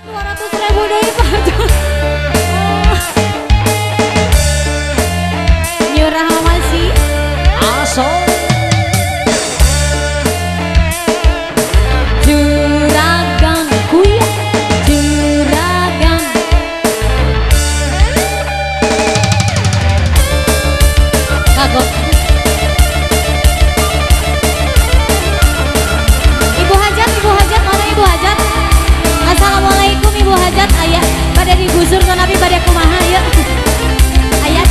200.000 dari Pak. Nyurah masih Aso juragan kuya juragan kagok Ibu hajat mana Ibu hajat. Assalamualaikum Ibu hajat ayah pada digusur tapi pada kumaha ya ayah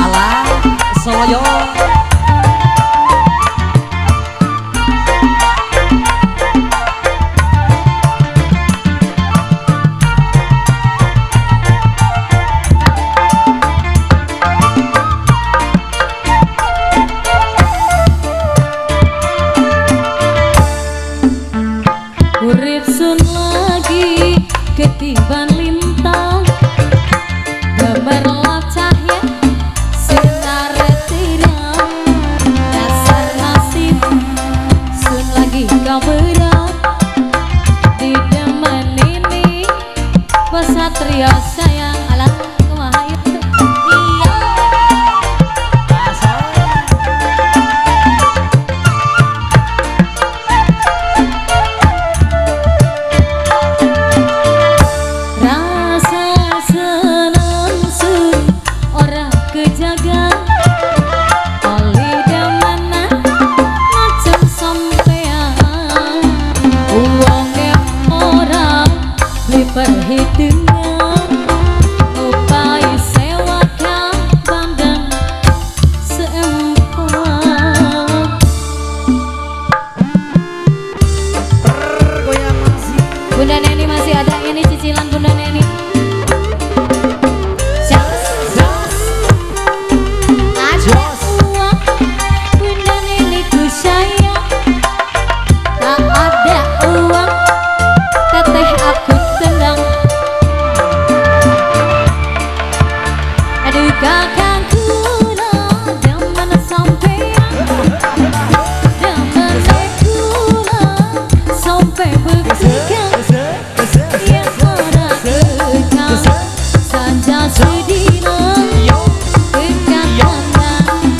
ala Soloyo urip sun lagi ketiban lintang gemerlap cahaya sinar terang dasar nasib sun lagi kaberat di demen ini pesatria sayang alat kumaha itu iya rasa senang sun ora kejaga oleh demenan macam sampean uangnya orang beli perhitungan upai sewakan bandeng seempat. goyang masih Bunda Neni masih ada ini cicilan Bunda Neni. Ada uang Bunda Neni ku sayang. Tak ada uang teteh aku tenang. Aduh kakang kula demen sampean. Demen kula sampai begitu. Yang ora kekal saja sedina kekatanan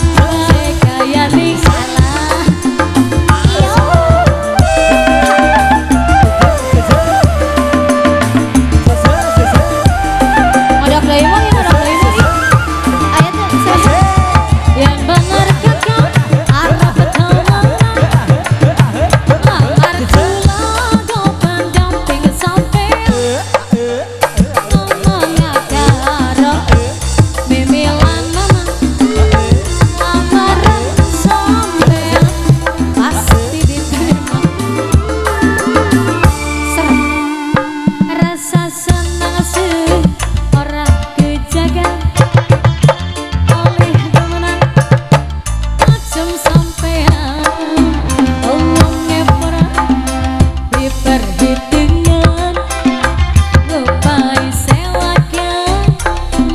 kaya ning salah ada Playboy ya ada Playboy ayatnya yang benar kakak arah pertama amar kula go pendamping sampean ngomongnya karo mimilan mama lamaran sampean pasti diterima rasa senang seorang kejaga oleh demenan macam sampean uangnya pernah diperhitungan lupai sewakan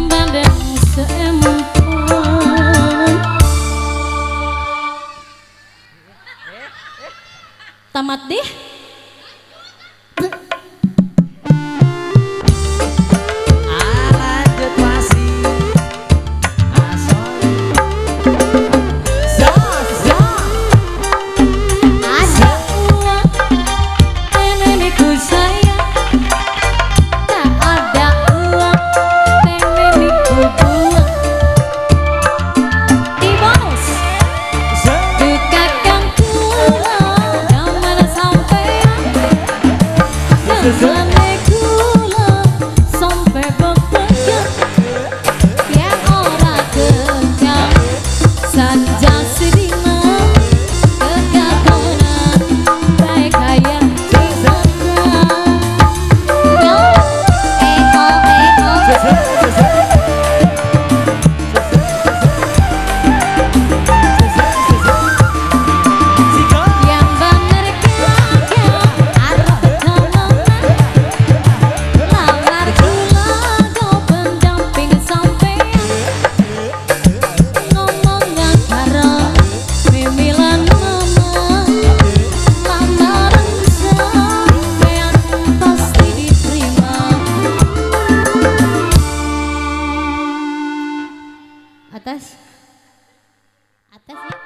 bandeng seempat. Tamat deh. lanjut masih Aso Ada uang nenekku sayang. Tak ada uang nenekku buang. Di bonus dukakan kula demen sampean. atas. Atas ya.